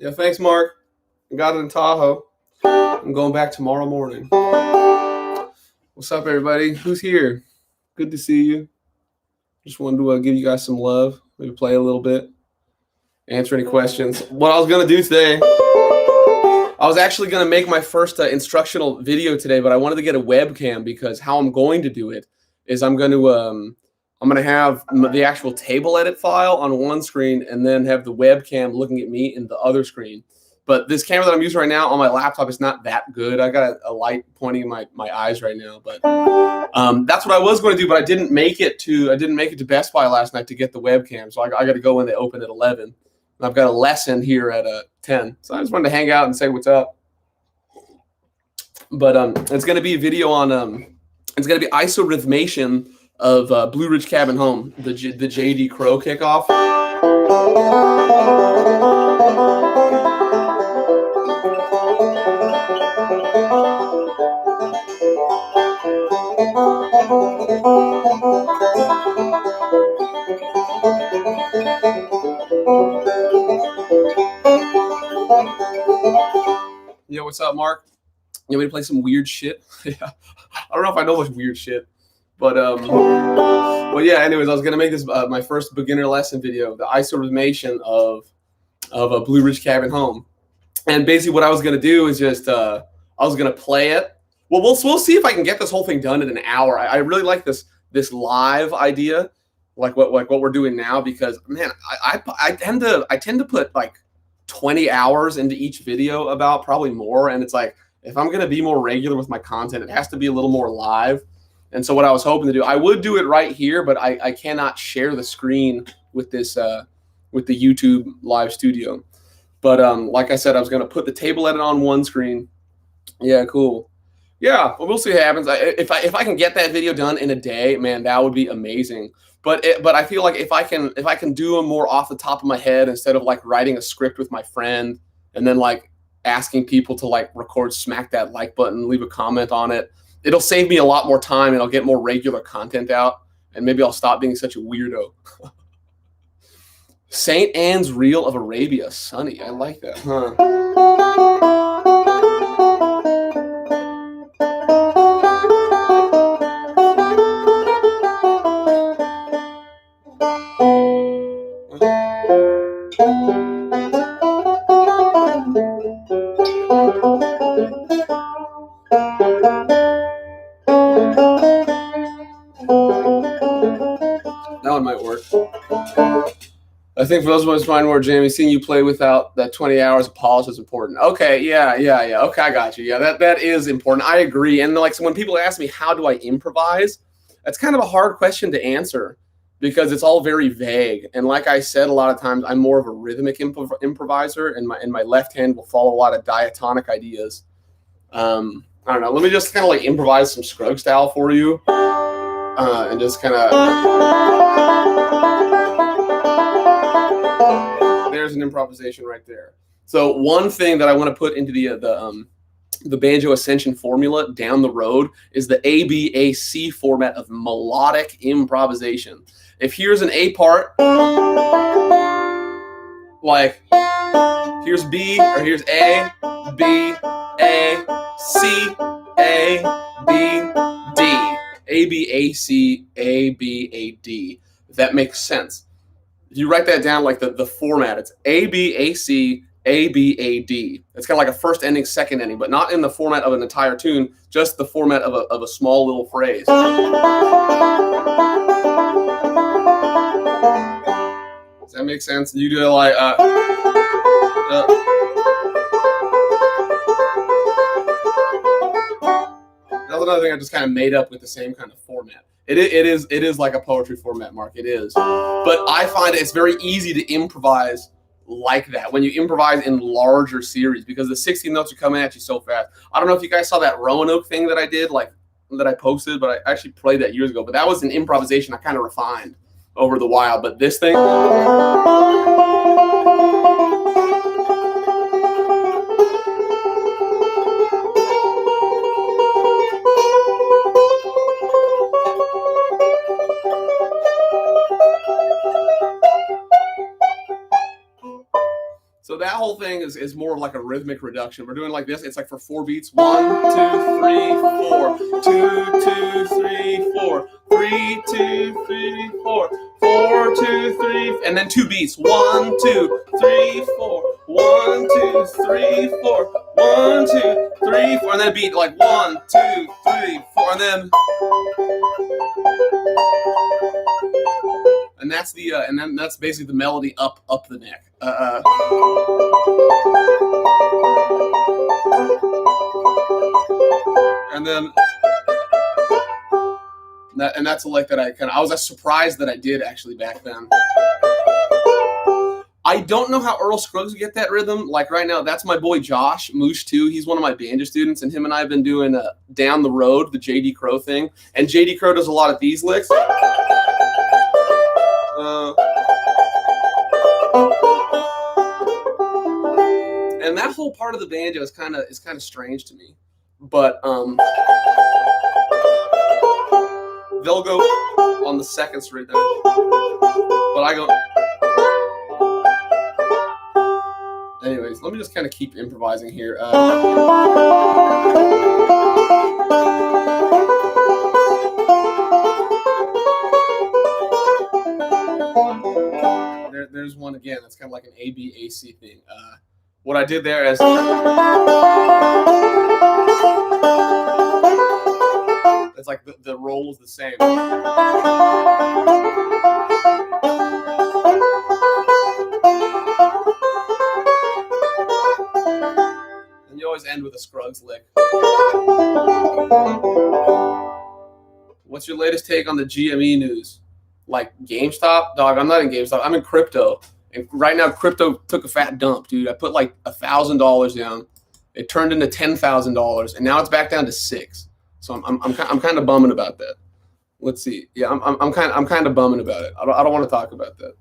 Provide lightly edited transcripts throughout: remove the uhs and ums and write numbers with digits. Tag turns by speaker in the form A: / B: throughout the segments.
A: Yeah, thanks, Mark. I got it in Tahoe. I'm going back tomorrow morning. What's up, everybody? Who's here? Good to see you. Just wanted to give you guys some love. Maybe play a little bit. Answer any questions. What I was going to do today, I was actually going to make my first instructional video today, but I wanted to get a webcam because how I'm going to do it is I'm going to have the actual table edit file on one screen and then have the webcam looking at me in the other screen. But this camera that I'm using right now on my laptop is not that good. I got a light pointing in my eyes right now, but that's what I was going to do. But I didn't make it to Best Buy last night to get the webcam, so I got to go when they open at 11. And I've got a lesson here at 10, so I just wanted to hang out and say what's up. But it's going to be a video on it's going to be isorhythmation of Blue Ridge Cabin Home, the J.D. Crowe kickoff. Yo, what's up, Mark? You want me to play some weird shit? Yeah, I don't know if I know much weird shit, but yeah. Anyways, I was gonna make this my first beginner lesson video, the isorhythmation of a Blue Ridge Cabin Home, and basically what I was gonna do is just I was gonna play it. Well, we'll see if I can get this whole thing done in an hour. I really like this live idea, like what we're doing now, because man, I tend to put like 20 hours into each video, about probably more, and it's like if I'm gonna be more regular with my content, it has to be a little more live. And so what I was hoping to do, I would do it right here, but I cannot share the screen with this with the YouTube live studio. But like I said, I was gonna put the table edit on one screen. Yeah, cool. Yeah, well, we'll see what happens. If I can get that video done in a day, man, that would be amazing. But I feel like if I can do them more off the top of my head instead of like writing a script with my friend and then like asking people to like record, smack that like button, leave a comment on it, it'll save me a lot more time and I'll get more regular content out, and maybe I'll stop being such a weirdo. St. Anne's Reel of Arabia, Sunny. I like that, huh? That one might work. I think for those of us find more, Jamie, seeing you play without that 20 hours of polish is important. Okay, yeah. Okay, I got you. Yeah, that is important. I agree. And like, so when people ask me how do I improvise, that's kind of a hard question to answer because it's all very vague. And like I said, a lot of times I'm more of a rhythmic improviser, and my left hand will follow a lot of diatonic ideas. I I don't know. Let me just kind of like improvise some Scruggs style for you, and just kind of. There's an improvisation right there. So one thing that I want to put into the Banjo Ascension formula down the road is the ABAC format of melodic improvisation. If here's an A part, like here's B, or here's A, B, A, C, A, B, D. A, B, A, C, A, B, A, D. If that makes sense. If you write that down like the format, it's A, B, A, C, A, B, A, D. It's kind of like a first ending, second ending, but not in the format of an entire tune, just the format of a small little phrase. Does that make sense? You do it like that's another thing I just kind of made up with the same kind of format. It is like a poetry format, Mark. It is, but I find it's very easy to improvise like that when you improvise in larger series, because the 16 notes are coming at you so fast. I don't know if you guys saw that Roanoke thing that I did, like that I posted, but I actually played that years ago. But that was an improvisation I kind of refined over the while. But this thing. So that whole thing is more of like a rhythmic reduction. We're doing like this. It's like for 4 beats. 1, 2, 3, 4. 2, 2, 3, 4. 3, 2, 3, 4. 4, 2, 3. And then 2 beats. 1, 2, 3, 4. 1, 2, 3, 4. 1, 2, 3, 4. And then a beat like 1, 2, 3, 4. And then. And that's the and then that's basically the melody up the neck. And then that's a lick that I was surprised that I did actually back then. I don't know how Earl Scruggs would get that rhythm. Like right now, that's my boy Josh Moosh too. He's one of my banjo students, and him and I have been doing Down the Road, the JD Crow thing. And JD Crow does a lot of these licks. And that whole part of the banjo is kind of strange to me, but they'll go on the second string there, but I go. Anyways, let me just kind of keep improvising here. There's one again. That's kind of like an A-B-A-C thing. What I did there is it's like the roll is the same. And you always end with a Scruggs lick. What's your latest take on the GME news? Like GameStop? Dog, I'm not in GameStop. I'm in crypto. And right now, crypto took a fat dump, dude. I put like $1,000 down. It turned into $10,000, and now it's back down to $6,000. So I'm kind of bumming about that. Let's see. Yeah, I'm kind of bumming about it. I don't want to talk about that.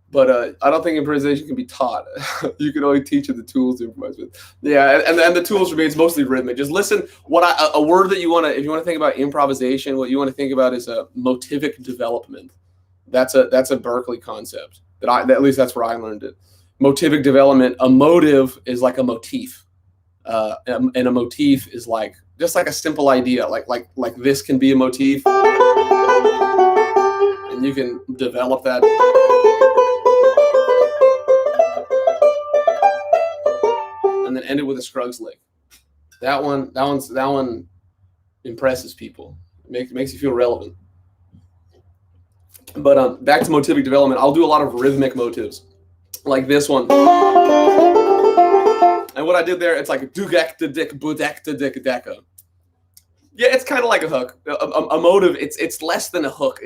A: But I don't think improvisation can be taught. You can only teach it the tools to improvise with. Yeah, and the tools for me, it's mostly rhythmic. Just listen. A word that you want to, if you want to think about improvisation, what you want to think about is a motivic development. That's a Berkeley concept. At least that's where I learned it. Motivic development. A motive is like a motif, and a motif is like just like a simple idea. Like this can be a motif, and you can develop that. And then end it with a Scruggs lick. That one impresses people. It makes you feel relevant. But back to motivic development, I'll do a lot of rhythmic motives, like this one. And what I did there, it's like dugek de dick budek de dick deka. Yeah, it's kind of like a hook. A motive, it's less than a hook.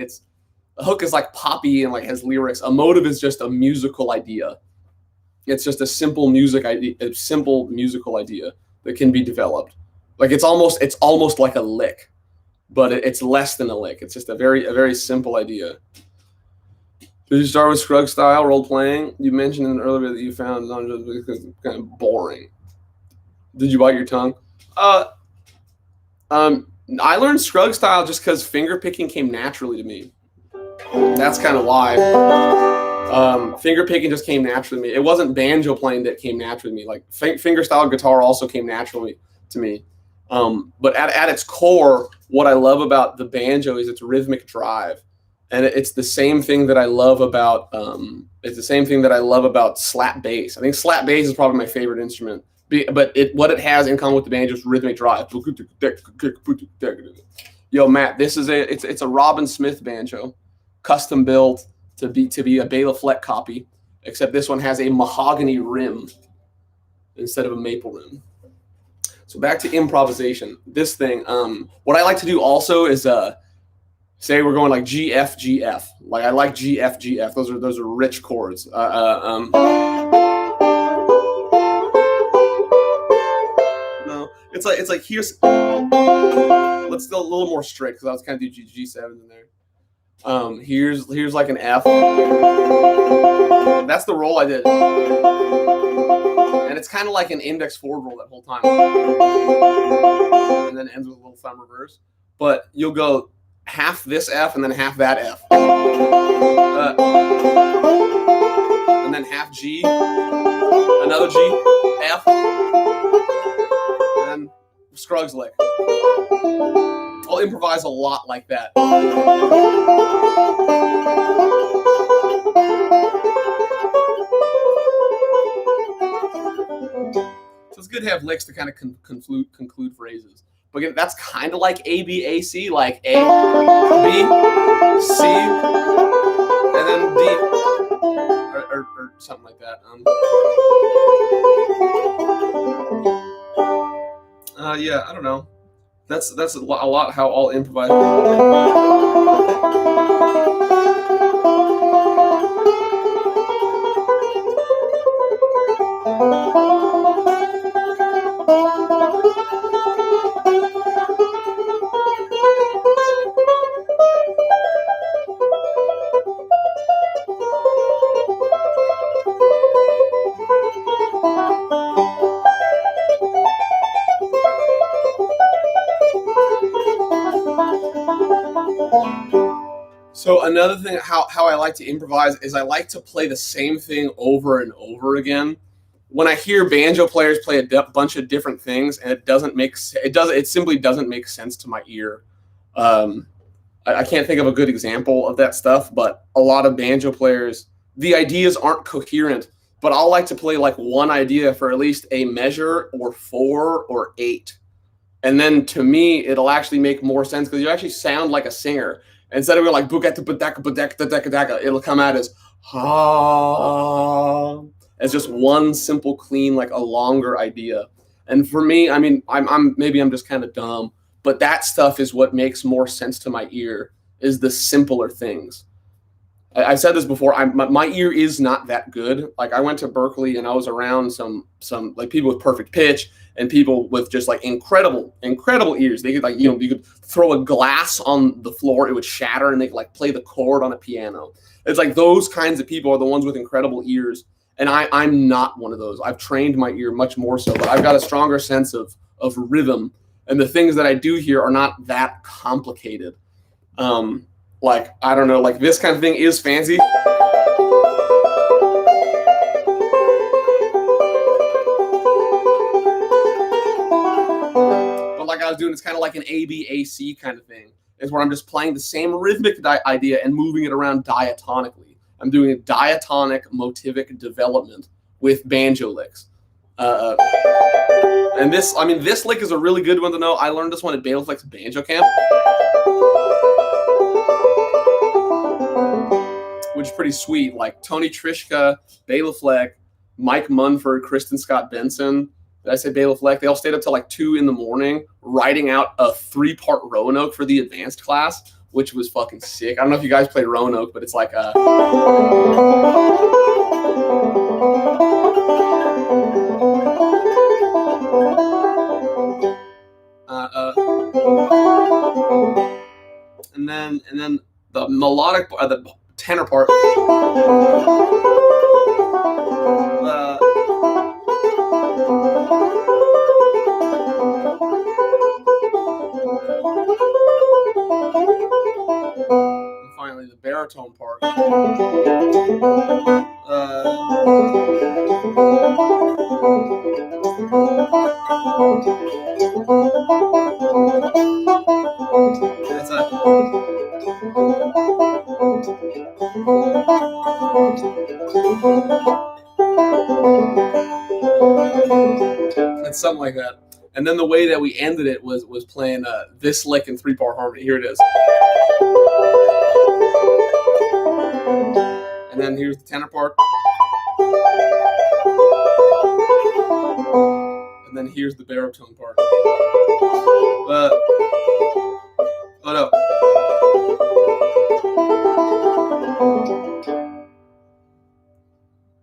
A: A hook is like poppy and like has lyrics. A motive is just a musical idea. It's just a simple musical idea that can be developed. Like it's almost like a lick, but it's less than a lick. It's just a very simple idea. Did you start with Scruggs style role playing? You mentioned earlier that you found because it's kind of boring. Did you bite your tongue? I learned Scruggs style just because finger picking came naturally to me. That's kind of why. Finger picking just came naturally to me. It wasn't banjo playing that came naturally to me. Like finger style guitar also came naturally to me. But at its core, what I love about the banjo is its rhythmic drive, and it's the same thing that I love about slap bass. I think slap bass is probably my favorite instrument. But what it has in common with the banjo is rhythmic drive. Yo, Matt, it's a Robin Smith banjo, custom built to be a Bela Fleck copy, except this one has a mahogany rim instead of a maple rim. So back to improvisation. This thing, what I like to do also is say we're going like G F G F. Like I like G F G F. Those are rich chords. No, it's like here's. Let's go a little more strict because I was kind of do G7s in there. Here's like an F. That's the roll I did. And it's kind of like an index forward roll that whole time. And then ends with a little thumb reverse. But you'll go half this F and then half that F. And then half G, another G, F, and then Scruggs lick. I'll improvise a lot like that. So it's good to have licks to kind of conclude phrases. But again, that's kind of like A, B, A, C, like A, B, C, and then D, or something like that. Yeah, I don't know. That's a lot how I'll improvise. So another thing, how I like to improvise is I like to play the same thing over and over again. When I hear banjo players play a bunch of different things and it simply doesn't make sense to my ear. I can't think of a good example of that stuff, but a lot of banjo players, the ideas aren't coherent. But I'll like to play like one idea for at least a measure or 4 or 8. And then to me, it'll actually make more sense because you actually sound like a singer. Instead of like it'll come out as ha, as just one simple, clean, like a longer idea. And for me, I mean, I'm just kind of dumb, but that stuff is what makes more sense to my ear, is the simpler things. I've said this before. My ear is not that good. Like I went to Berkeley and I was around some like people with perfect pitch and people with just like incredible ears. They could like, you could throw a glass on the floor, it would shatter, and they could like play the chord on a piano. It's like those kinds of people are the ones with incredible ears. And I'm not one of those. I've trained my ear much more so, but I've got a stronger sense of rhythm. And the things that I do here are not that complicated. Like, I don't know, like this kind of thing is fancy. But like I was doing, it's kind of like an A-B-A-C kind of thing. Is where I'm just playing the same rhythmic idea and moving it around diatonically. I'm doing a diatonic motivic development with banjo licks. And this lick is a really good one to know. I learned this one at Bela Fleck's banjo camp, which is pretty sweet. Like Tony Trischka, Bela Fleck, Mike Munford, Kristen Scott Benson. Did I say Bela Fleck? They all stayed up till like 2 a.m. writing out a 3-part Roanoke for the advanced class, which was fucking sick. I don't know if you guys played Roanoke, but it's like a... and then the melodic, the tenor part. And finally, the baritone part. That's it's something like that. And then the way that we ended it was playing this lick in 3-part harmony. Here it is. And then here's the tenor part. And then here's the baritone part. Oh no.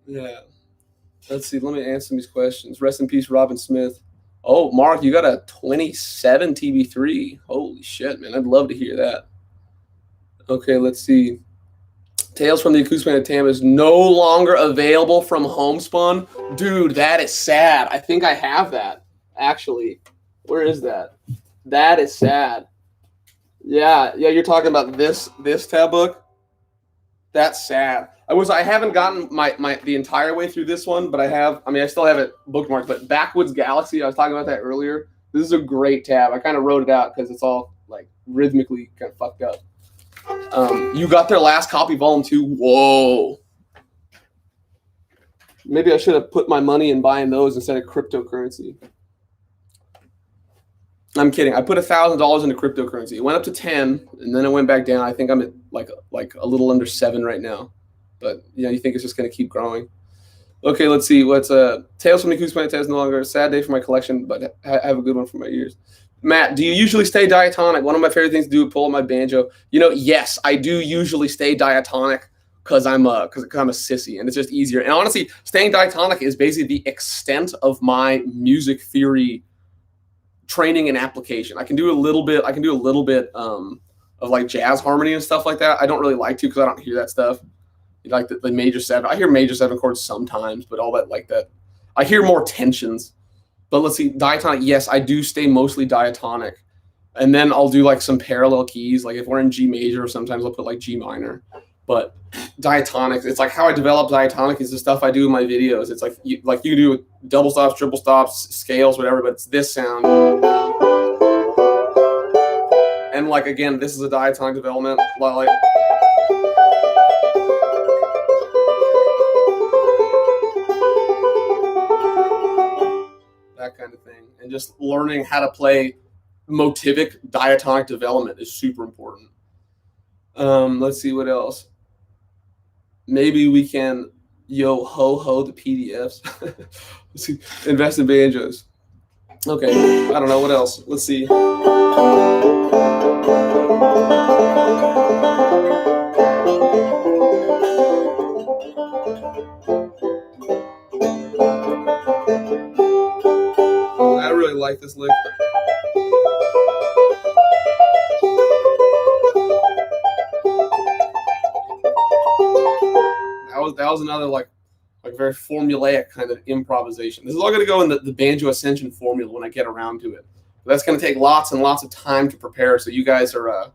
A: Yeah. Let's see. Let me answer these questions. Rest in peace, Robin Smith. Oh, Mark, you got a 27 TB3. Holy shit, man. I'd love to hear that. Okay, let's see. Tales from the Acoustic Band of Tam is no longer available from Homespun. Dude, that is sad. I think I have that, actually. Where is that? That is sad. Yeah, you're talking about this tab book? That's sad. I haven't gotten the entire way through this one, but I still have it bookmarked. But Backwoods Galaxy, I was talking about that earlier. This is a great tab. I kind of wrote it out because it's all like rhythmically kind of fucked up. You got their last copy, Volume 2. Whoa. Maybe I should have put my money in buying those instead of cryptocurrency. I'm kidding. I put $1,000 into cryptocurrency. It went up to 10, and then it went back down. I think I'm at like a little under 7 right now. But you think it's just going to keep growing. Okay, let's see. What's Tales from the Acoustic Band is no longer a sad day for my collection, but have a good one for my ears. Matt, do you usually stay diatonic? One of my favorite things to do is pull up my banjo. Yes, I do usually stay diatonic because I'm a sissy, and it's just easier. And honestly, staying diatonic is basically the extent of my music theory training and application. I can do a little bit of like jazz harmony and stuff like that. I don't really like to because I don't hear that stuff. Like the major 7. I hear major 7 chords sometimes, but all that like that. I hear more tensions. But let's see, diatonic, yes, I do stay mostly diatonic. And then I'll do like some parallel keys. Like if we're in G major, sometimes I'll put like G minor. But diatonic, it's like how I develop diatonic is the stuff I do in my videos. It's like you do double stops, triple stops, scales, whatever, but it's this sound. And like, again, this is a diatonic development. Like, that kind of thing. And just learning how to play motivic diatonic development is super important. Let's see what else. Maybe we can ho the PDFs. Let's see. Invest in banjos. Okay, I don't know what else. Let's see. I really like this lick. That was another like very formulaic kind of improvisation. This is all going to go in the Banjo Ascension formula when I get around to it. But that's going to take lots and lots of time to prepare. So you guys are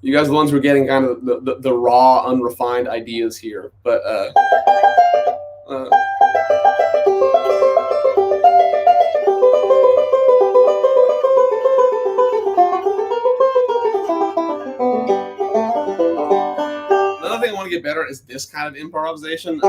A: the ones who are getting kind of the raw, unrefined ideas here. But another thing I want to get better at is this kind of improvisation.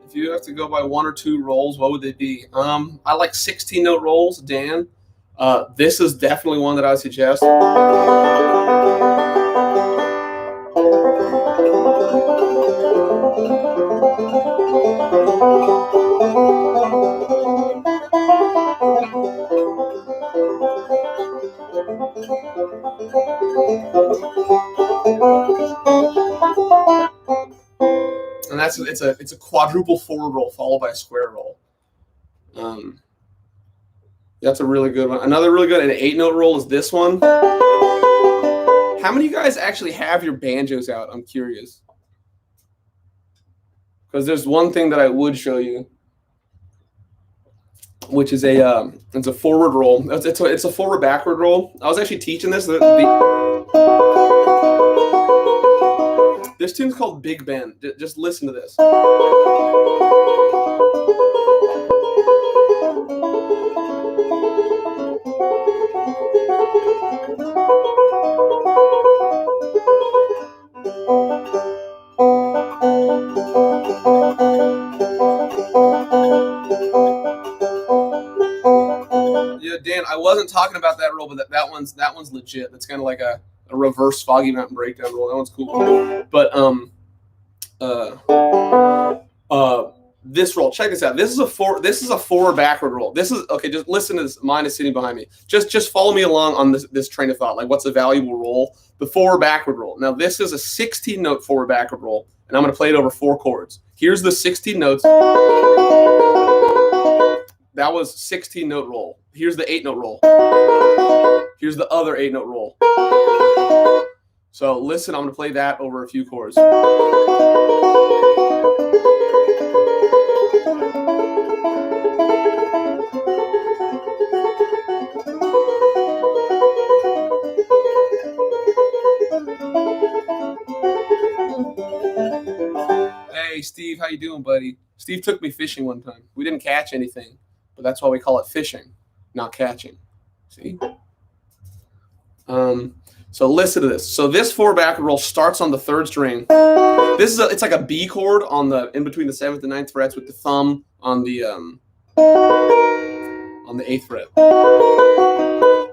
A: If you have to go by 1 or 2 rolls, what would they be? I like 16-note rolls, Dan. This is definitely one that I would suggest. And it's a quadruple forward roll followed by a square roll. That's a really good one. Another really good, an 8-note roll is this one. How many of you guys actually have your banjos out? I'm curious. Because there's one thing that I would show you, which is it's a forward roll. It's a forward backward roll. I was actually teaching this. This tune's called Big Ben. Just listen to this. Yeah, Dan, I wasn't talking about that roll, but that one's legit. That's kind of like a reverse Foggy Mountain breakdown roll. That one's cool. But this roll, check this out. This is a forward backward roll. This is okay. Just listen to this. Mine is sitting behind me. Just follow me along on this train of thought. Like, what's a valuable roll? The forward backward roll. Now, this is a 16-note forward backward roll, and I'm going to play it over 4 chords. Here's the 16 notes. That was 16-note roll. Here's the 8-note roll. Here's the other 8-note roll. So listen, I'm going to play that over a few chords. Hey, Steve, how you doing, buddy? Steve took me fishing one time. We didn't catch anything, but that's why we call it fishing, not catching. See? So listen to this. So this forward backward roll starts on the 3rd string. It's like a B chord in between the 7th and 9th frets with the thumb on the 8th fret.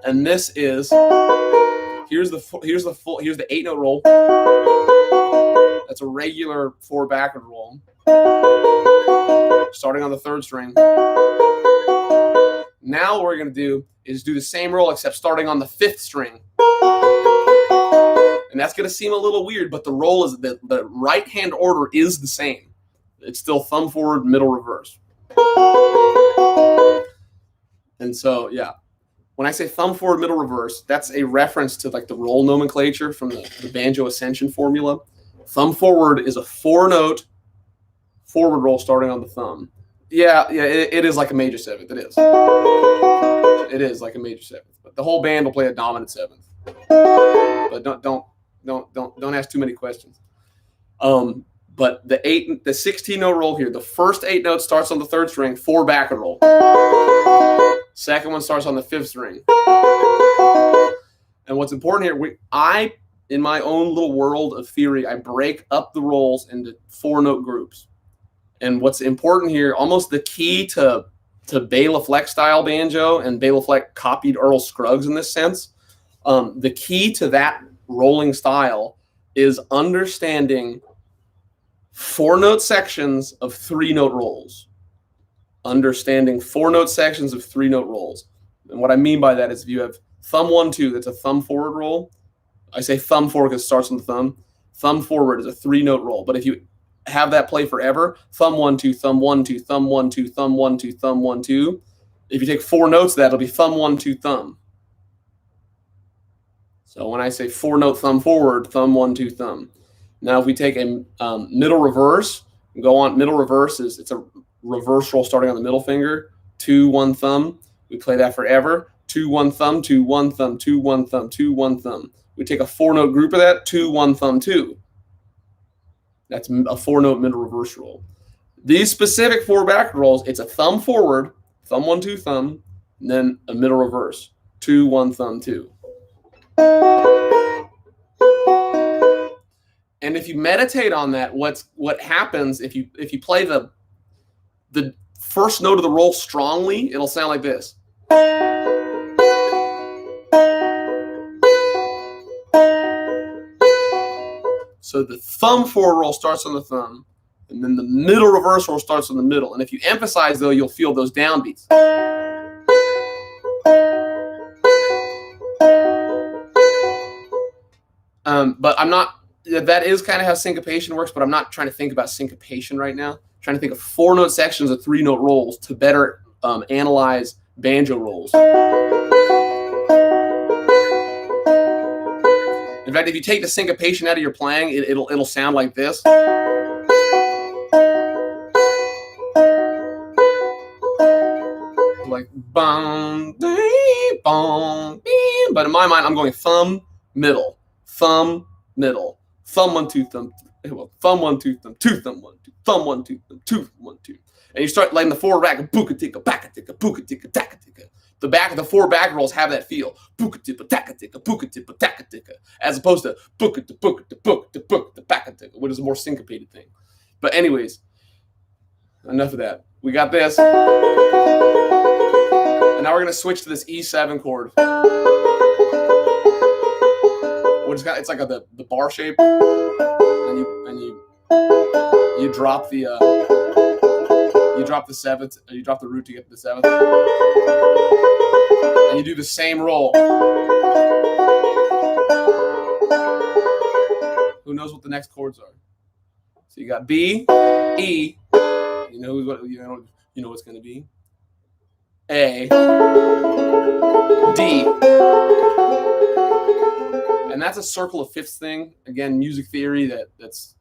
A: And this is here's the 8-note roll. That's a regular forward backward roll. Starting on the 3rd string. Now what we're going to do is do the same roll except starting on the 5th string. And that's going to seem a little weird, but the roll is the right hand order is the same. It's still thumb forward, middle reverse. And so, yeah, when I say thumb forward, middle reverse, that's a reference to like the roll nomenclature from the Banjo Ascension formula. Thumb forward is a 4-note forward roll starting on the thumb. Yeah, it is like a major 7th. It is. It is like a major 7th. But the whole band will play a dominant 7th. But don't ask too many questions. But the 16-note roll here, the first 8 notes starts on the 3rd string, 4 backward roll. Second one starts on the 5th string. And what's important here, in my own little world of theory, I break up the rolls into 4-note groups. And what's important here, almost the key to Bela Fleck style banjo, and Bela Fleck copied Earl Scruggs in this sense, the key to that rolling style is understanding 4-note sections of 3-note rolls. Understanding 4-note sections of 3-note rolls. And what I mean by that is if you have thumb 1, 2, that's a thumb forward roll. I say thumb forward because it starts on the thumb. Thumb forward is a 3-note roll. But if you have that play forever, thumb 1, 2, thumb 1, 2, thumb 1, 2, thumb 1, 2, thumb 1, 2. If you take 4 notes of that, it'll be thumb 1, 2, thumb. So when I say 4-note thumb forward, thumb 1, 2, thumb. Now if we take a middle reverse, go on, middle reverse it's a reverse roll starting on the middle finger, 2, 1 thumb. We play that forever. 2, 1 thumb, 2, 1 thumb, 2, 1 thumb, 2, 1 thumb. We take a 4-note group of that, 2, 1 thumb, 2. That's a 4-note middle reverse roll. These specific 4 back rolls, it's a thumb forward, thumb 1, 2 thumb, and then a middle reverse, 2, 1 thumb, 2. And if you meditate on that, what happens if you play the first note of the roll strongly, it'll sound like this. So the thumb forward roll starts on the thumb, and then the middle reverse roll starts on the middle. And if you emphasize, though, you'll feel those downbeats. But I'm not. That is kind of how syncopation works, but I'm not trying to think about syncopation right now. I'm trying to think of 4-note sections of 3-note rolls to better analyze banjo rolls. In fact, if you take the syncopation out of your playing, it'll sound like this. Like bum, bum, but in my mind, I'm going thumb, middle, thumb, middle, thumb 1 2 thumb, thumb 1 2 thumb 2 thumb 1 2 thumb 1 2 thumb 2 1 2, and you start letting the 4 rack booka ticka baka ticka booka ticka taka ticka. The back of the 4 back rolls have that feel, booka ticka taka ticka booka ticka taka ticka, as opposed to booka to booka to booka to booka to baka ticka, which is a more syncopated thing. But anyways, enough of that. We got this. And now we're going to switch to this E7 chord. Which is it's like the bar shape. And you drop the seventh, you drop the root to get to the seventh. And you do the same roll. Who knows what the next chords are? So you got B, E. You know what's going to be? A, D. And that's a circle of fifths thing. Again, music theory that's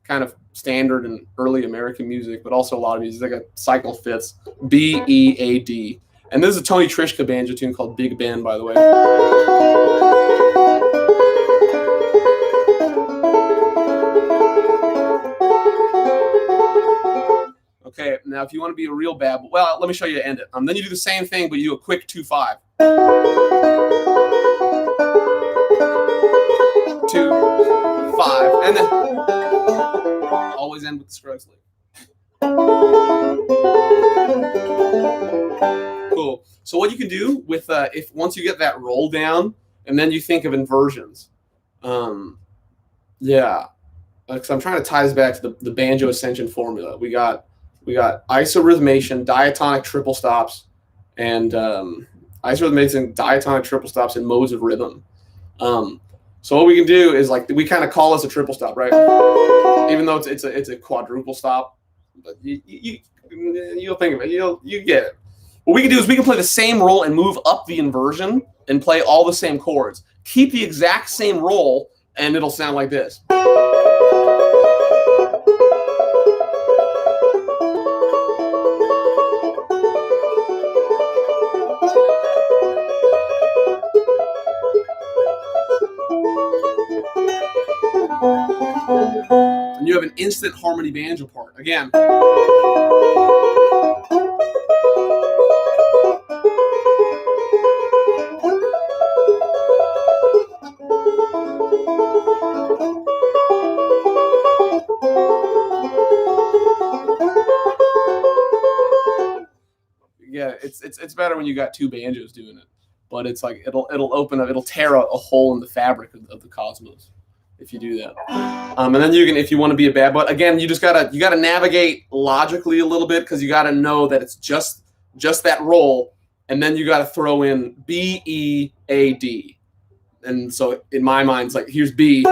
A: kind of standard in early American music, but also a lot of music. It's like a cycle of fifths. B, E, A, D. And this is a Tony Trishka banjo tune called Big Ben, by the way. Okay, now if you want to be a real bad boy, well, let me show you how to end it. Then you do the same thing, but you do a quick 2-5. 2, 5, and then always end with the Scruggs lick. Cool. So what you can do with if once you get that roll down, and then you think of inversions. Yeah, because I'm trying to tie this back to the banjo ascension formula. We got isorhythmation, diatonic triple stops, and isorhythmation, diatonic triple stops in modes of rhythm. So what we can do is like we kind of call this a triple stop, right? Even though it's a quadruple stop, but you'll think of it, you get it. What we can do is we can play the same roll and move up the inversion and play all the same chords. Keep the exact same roll, and it'll sound like this. And you have an instant harmony banjo part. Again. Yeah, it's better when you got 2 banjos doing it. But it's like it'll open up, it'll tear a hole in the fabric of the cosmos if you do that. And then you can, if you want to be a bad boy, again, you gotta navigate logically a little bit, because you gotta know that it's just that roll, and then you gotta throw in B, E, A, D. And so in my mind, it's like here's B, E,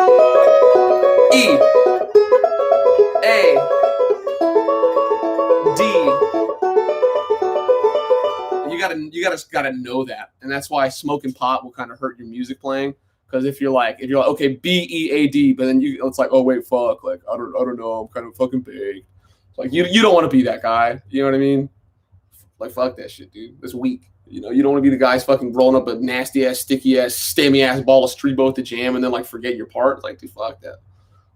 A: A, D. You gotta know that, and that's why smoking pot will kind of hurt your music playing. Because if you're like okay, B, E, A, D, but then it's like, oh wait, fuck, like I don't know, I'm kind of fucking big. Like you don't want to be that guy. You know what I mean? Like fuck that shit, dude. That's weak. You know, you don't want to be the guys fucking rolling up a nasty ass, sticky ass, stammy ass ball of street boat to jam and then like forget your part. Like, dude, fuck that.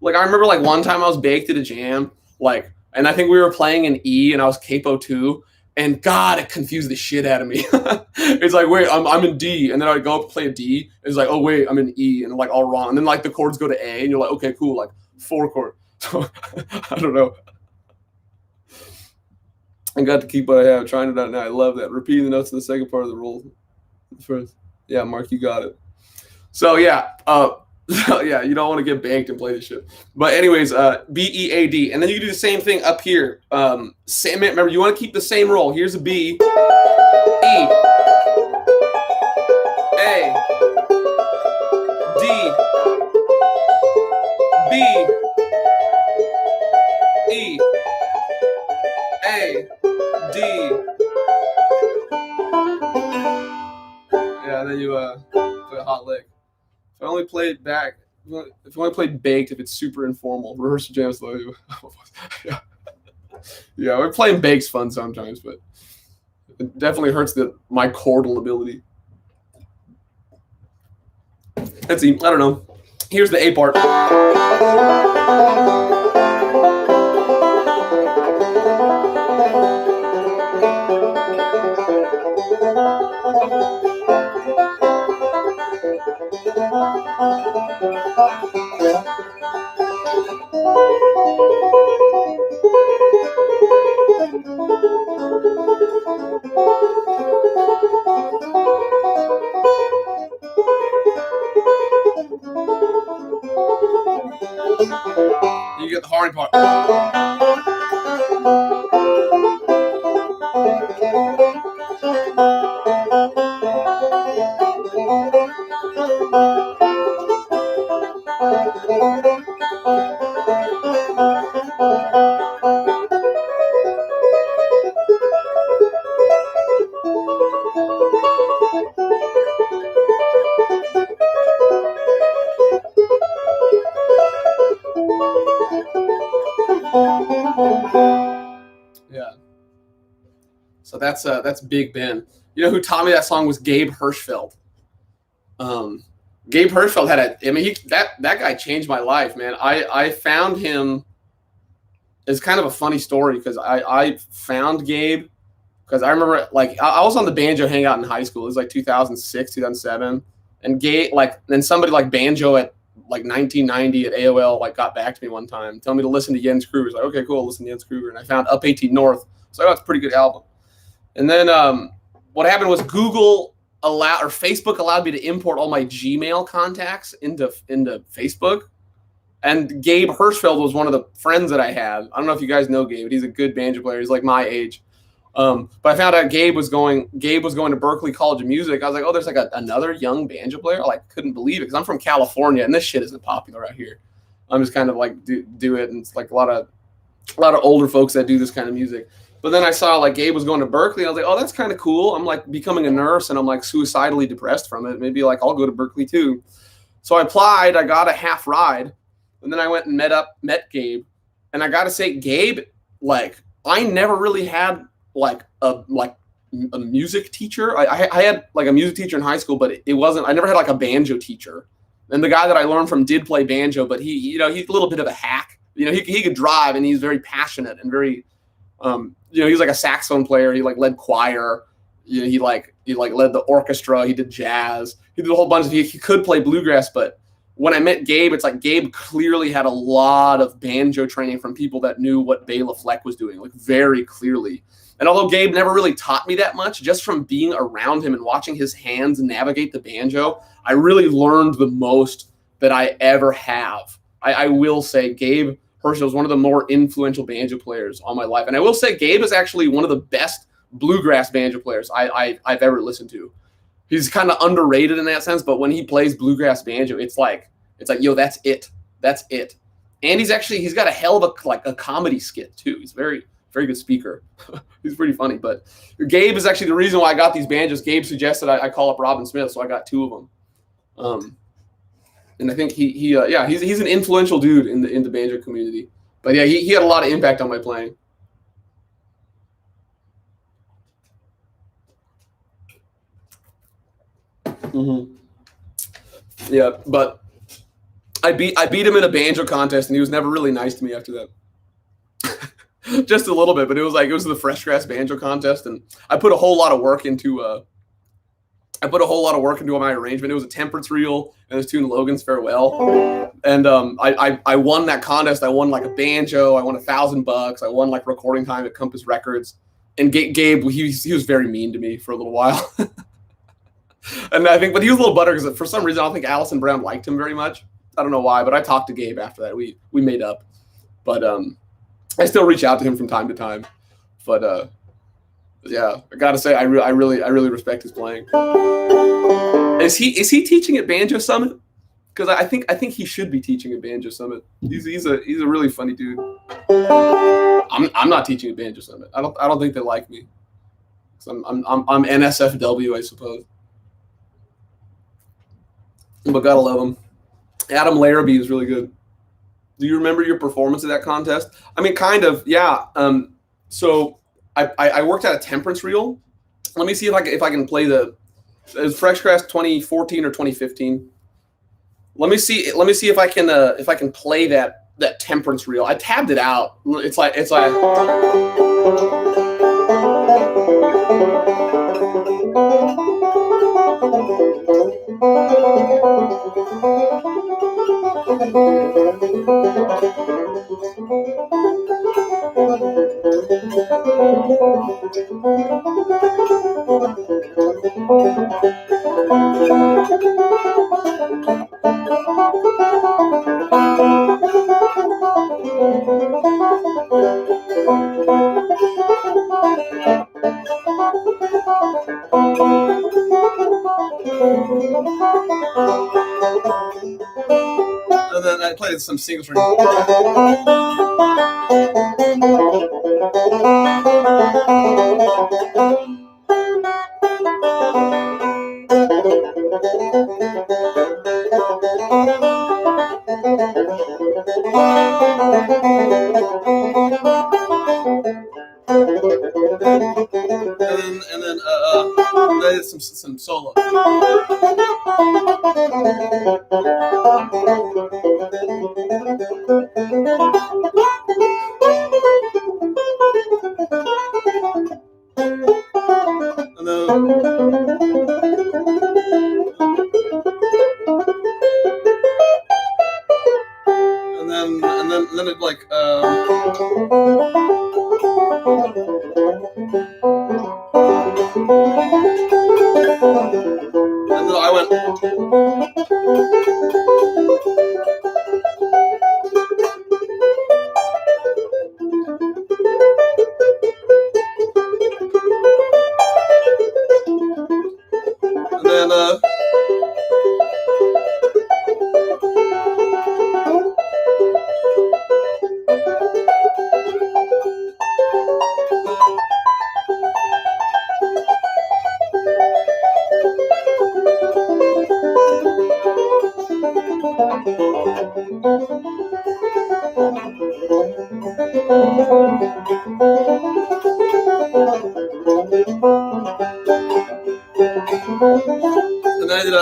A: Like I remember like one time I was baked at a jam, like, and I think we were playing in E and I was capo 2. And God, it confused the shit out of me. It's like, wait, I'm in D, and then I go up to play a D. It's like, oh wait, I'm in E, and I'm like all wrong. And then like the chords go to A, and you're like, okay, cool, like 4 chords. So I don't know. I got to keep what I have, trying it out now. I love that. Repeating the notes in the second part of the roll. First, yeah, Mark, you got it. So yeah, yeah, you don't want to get banked and play this shit. But anyways, B, E, A, D. And then you do the same thing up here. Remember, you want to keep the same roll. Here's a B, E, A, D, play back, if you want to play baked, if it's super informal, rehearsal jam slowly. Yeah. Yeah, we're playing baked's fun sometimes, but it definitely hurts my chordal ability. Let's see. I don't know. Here's the A part. You get the horny part. Yeah. So that's Big Ben. You know who taught me that song was Gabe Hirschfeld. Gabe Hirschfeld that guy changed my life, man. I found him. It's kind of a funny story because I found Gabe because I remember like I was on the Banjo hangout in high school. It was like 2006, 2007, and Gabe then somebody like Banjo at like 1990 at AOL like got back to me one time, telling me to listen to Jens Kruger. Like, okay, cool, listen to Jens Kruger, and I found Up 18 North. So I got a pretty good album. And then what happened was Facebook allowed me to import all my Gmail contacts into Facebook. And Gabe Hirschfeld was one of the friends that I had. I don't know if you guys know Gabe, but he's a good banjo player. He's like my age. But I found out Gabe was going to Berklee College of Music. I was like, oh, there's like another young banjo player. I couldn't believe it because I'm from California and this shit isn't popular out here. I'm just kind of like do it, and it's like a lot of older folks that do this kind of music. But then I saw like Gabe was going to Berklee. I was like, oh, that's kind of cool. I'm like becoming a nurse and I'm like suicidally depressed from it. Maybe like I'll go to Berklee too. So I applied. I got a half ride, and then I went and met Gabe. And I got to say, Gabe, like I never really had like a music teacher. I had like a music teacher in high school, but it wasn't. I never had like a banjo teacher. And the guy that I learned from did play banjo, but he's a little bit of a hack. He could drive, and he's very passionate and very. He's like a saxophone player. He like led choir. He led the orchestra. He did jazz. He did a whole bunch of. He could play bluegrass, but when I met Gabe, it's like Gabe clearly had a lot of banjo training from people that knew what Bela Fleck was doing, like very clearly. And although Gabe never really taught me that much, just from being around him and watching his hands navigate the banjo, I really learned the most that I ever have. I will say Gabe Hirschfeld is one of the more influential banjo players all my life. And I will say Gabe is actually one of the best bluegrass banjo players I've ever listened to. He's kind of underrated in that sense, but when he plays bluegrass banjo, it's like, yo, that's it. That's it. And he's got a hell of a comedy skit too. He's very, very good speaker. He's pretty funny. But Gabe is actually the reason why I got these banjos. Gabe suggested I call up Robin Smith, so I got two of them. And I think he's an influential dude in the banjo community. But yeah, he had a lot of impact on my playing. Mm-hmm. Yeah, but I beat him in a banjo contest, and he was never really nice to me after that. Just a little bit, but it was the fresh grass banjo contest, and I put a whole lot of work into my arrangement. It was a temperance reel and this tune Logan's Farewell, and I won that contest. I won like a banjo. I won $1,000. I won like recording time at Compass Records. And Gabe, he was very mean to me for a little while. And I think, but he was a little buttered because for some reason I don't think Allison Brown liked him very much. I don't know why, but I talked to Gabe after that. We made up, but I still reach out to him from time to time. But yeah, I gotta say I really respect his playing. Is he teaching at Banjo Summit? Because I think he should be teaching at Banjo Summit. He's a really funny dude. I'm not teaching at Banjo Summit. I don't think they like me. So I'm NSFW, I suppose. But gotta love him. Adam Larrabee is really good. Do you remember your performance at that contest? I mean, kind of, yeah. So I worked at a temperance reel. Let me see if I can play the Freshcraft 2014 or 2015. Let me see if I can play that temperance reel. I tabbed it out. It's like and then I played some single string. And then I did some solo. And then it like and then I went. And then I did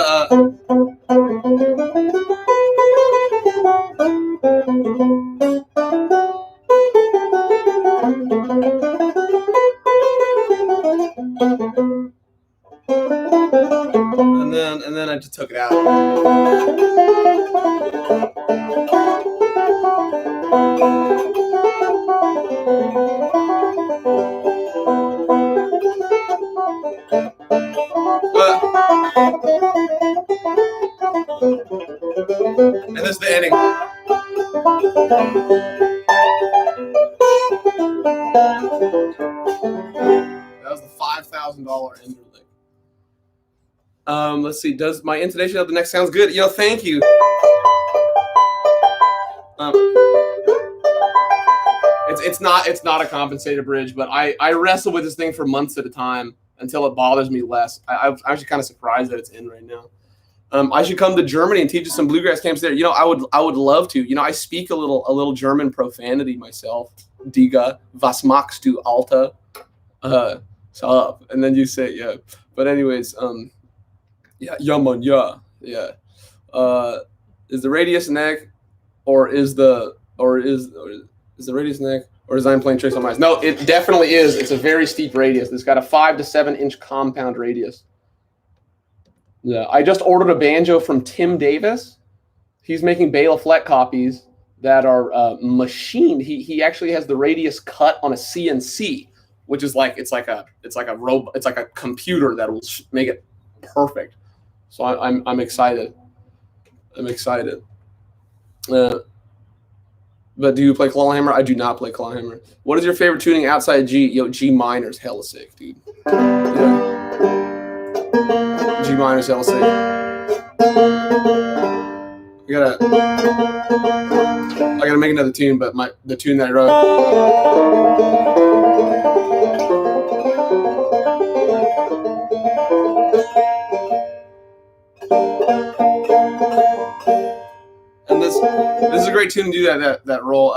A: and then I just took it out. And this is the ending. That was the $5,000 Ender lick. Let's see. Does my intonation of the next sounds good? Yo, thank you. It's not a compensated bridge, but I wrestle with this thing for months at a time until it bothers me less. I'm actually kind of surprised that it's in right now. I should come to Germany and teach us some bluegrass camps there. You know, I would love to. You know, I speak a little German profanity myself. Diga, was machst du, Alter? So, and then you say yeah. But anyways, yeah, man, yeah. Is the radius neck, or is the radius neck, or is I'm playing tricks on my eyes? No, it definitely is. It's a very steep radius. It's got a 5 to 7 inch compound radius. Yeah, I just ordered a banjo from Tim Davis. He's making Bela Fleck copies that are machined. He actually has the radius cut on a CNC, which is like it's like a robot. It's like a computer that will make it perfect. So I'm excited. I'm excited. But do you play clawhammer? I do not play clawhammer. What is your favorite tuning outside G? Yo, G minor's hella sick, dude. Yeah. G minor's hella sick. I gotta make another tune, but the tune that I wrote. This is a great tune to do that roll.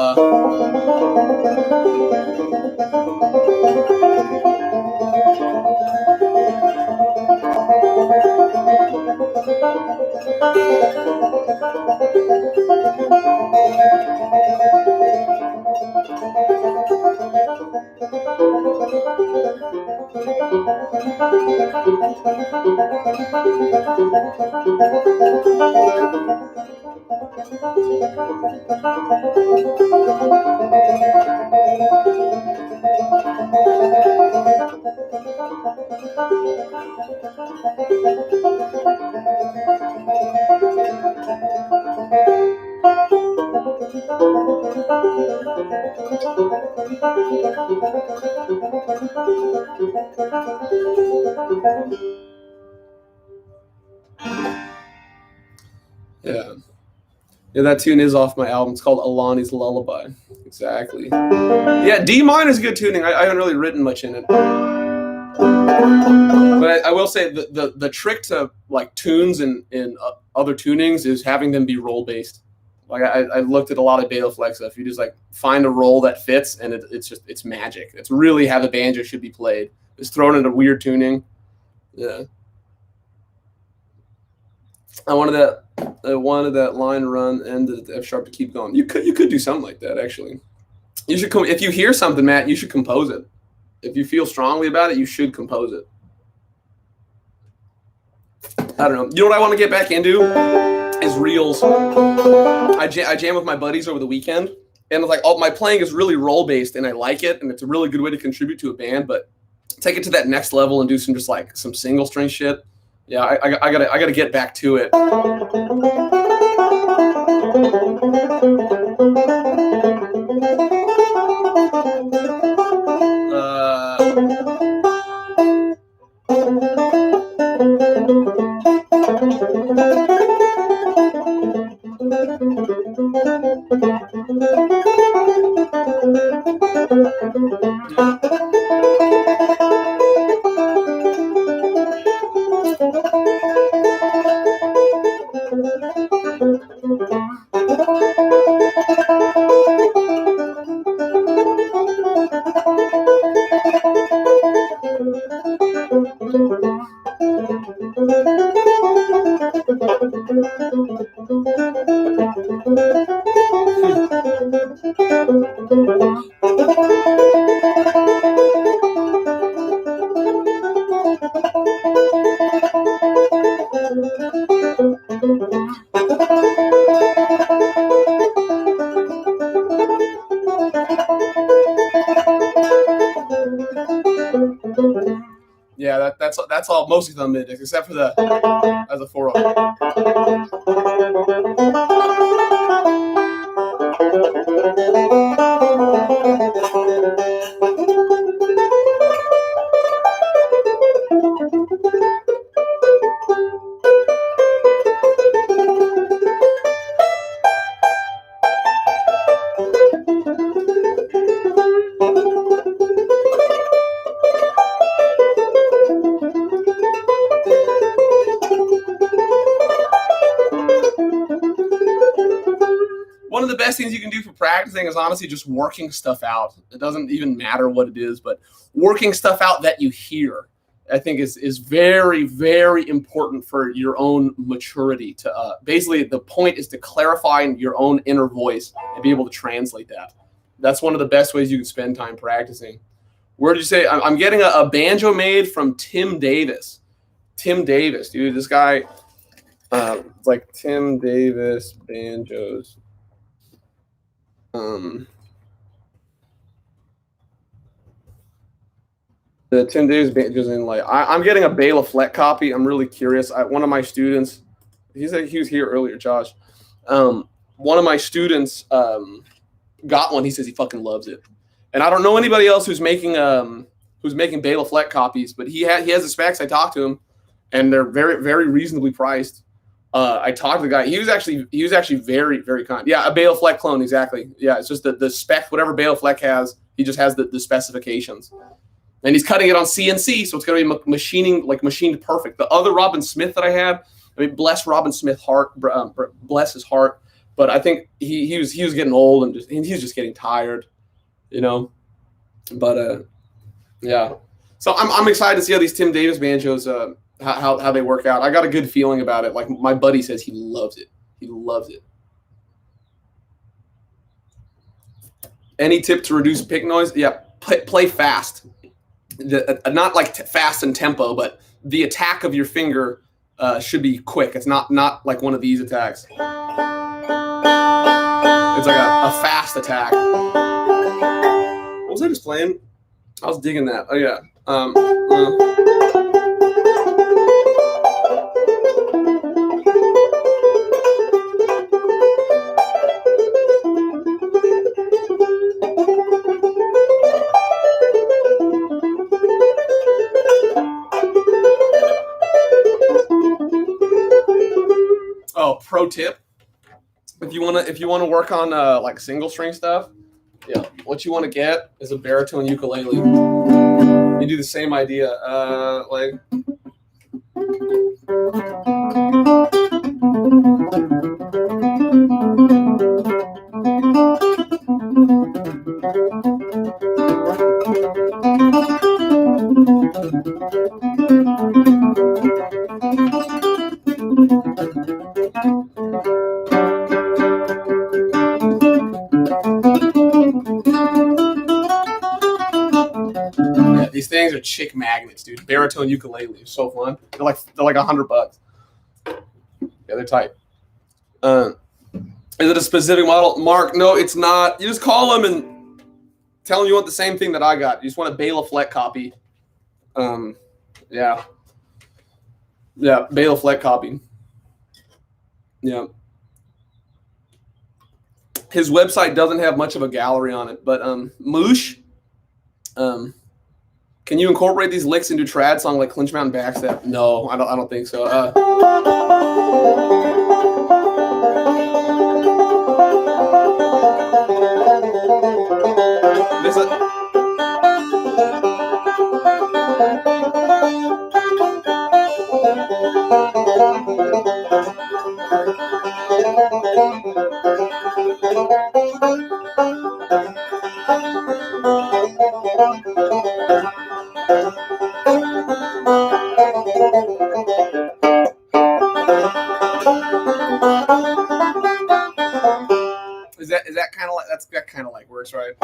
A: Yeah, that tune is off my album. It's called Alani's Lullaby. Exactly. Yeah, D minor is good tuning. I haven't really written much in it, but I will say the trick to like tunes in other tunings is having them be roll based. Like I looked at a lot of beta flex stuff. You just like find a roll that fits, and it's magic. It's really how the banjo should be played. It's thrown in a weird tuning. Yeah. I wanted that line run ended at F sharp to keep going. You could do something like that actually. You should if you hear something, Matt, you should compose it. If you feel strongly about it, you should compose it. I don't know. You know what I want to get back into is reels. I jam with my buddies over the weekend, and it's like my playing is really role based, and I like it, and it's a really good way to contribute to a band. But take it to that next level and do some single string shit. Yeah, I gotta get back to it. Yeah, that's all mostly the mid except for the as a 4/0. One of the best things you can do for practicing is honestly just working stuff out. It doesn't even matter what it is, but working stuff out that you hear, I think is very, very important for your own maturity. To basically, the point is to clarify your own inner voice and be able to translate that. That's one of the best ways you can spend time practicing. Where did you say? I'm getting a banjo made from Tim Davis. Tim Davis, dude, this guy, it's like Tim Davis banjos. The Tim Davis banjos in like I'm getting a Bela Fleck copy. I'm really curious. One of my students, he was here earlier, Josh. One of my students got one. He says he fucking loves it, and I don't know anybody else who's making Bela Fleck copies, but he has the specs. I talked to him, and they're very, very reasonably priced. I talked to the guy. He was actually very, very kind. Yeah, a Bela Fleck clone, exactly. Yeah, it's just the spec, whatever Bela Fleck has, he just has the specifications. And he's cutting it on CNC, so it's going to be machined perfect. The other Robin Smith that I had, I mean, bless Robin Smith's heart, bless his heart. But I think he was getting old and he was just getting tired, you know. But yeah. So I'm excited to see how these Tim Davis banjos how they work out. I got a good feeling about it. Like my buddy says he loves it. He loves it. Any tip to reduce pick noise? Yeah, play fast. Not like fast in tempo, but the attack of your finger should be quick. It's not like one of these attacks. It's like a fast attack. What was I just playing? I was digging that. Oh yeah. Oh, pro tip: if you wanna work on like single string stuff, yeah, what you want to get is a baritone ukulele. You do the same idea, like. Yeah, these things are chick magnets, dude. Baritone ukulele is so fun. They're like $100. Yeah, they're tight. Is it a specific model, Mark? No, it's not. You just call them and tell them you want the same thing that I got. You just want a Bela Fleck copy. Yeah, Bela Fleck copy. Yeah. His website doesn't have much of a gallery on it, but Moosh, can you incorporate these licks into trad song like Clinch Mountain Backstep? No, I don't think so. This is. Is that kind of like that kind of like works, right?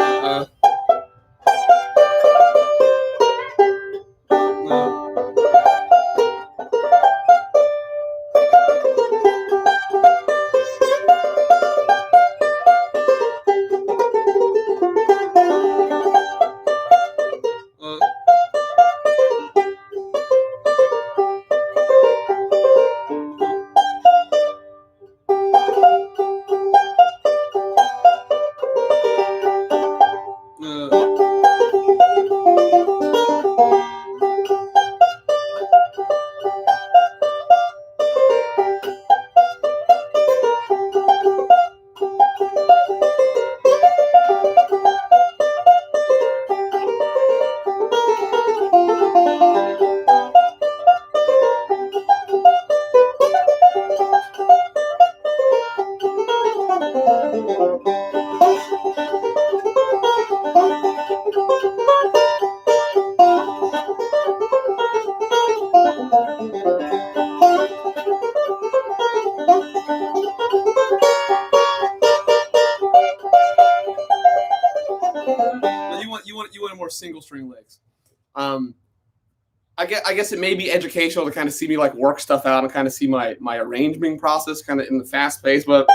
A: You want more single string licks. I guess it may be educational to kind of see me like work stuff out and kind of see my arranging process kind of in the fast pace, but.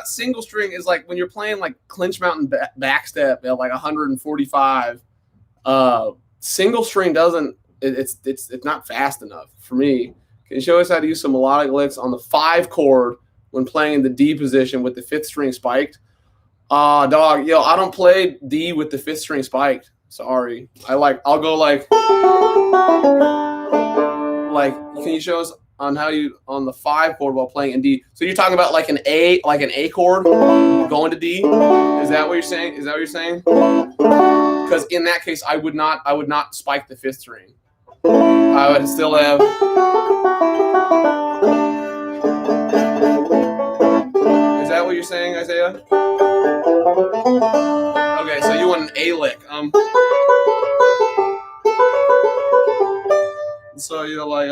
A: Single string is like when you're playing like Clinch Mountain Backstep at like 145. Single string doesn't. It's not fast enough for me Can you show us how to use some melodic licks on the 5 chord when playing in the D position with the 5th string spiked? Dog, yo, I don't play D with the 5th string spiked. Sorry. I'll go like, can you show us on how you, on the 5 chord while playing in D? So you're talking about like an A chord going to D? Is that what you're saying? Is that what you're saying? Because in that case, I would not spike the 5th string. I would still have. Is that what you're saying, Isaiah? Okay, so you want an A lick. So you're like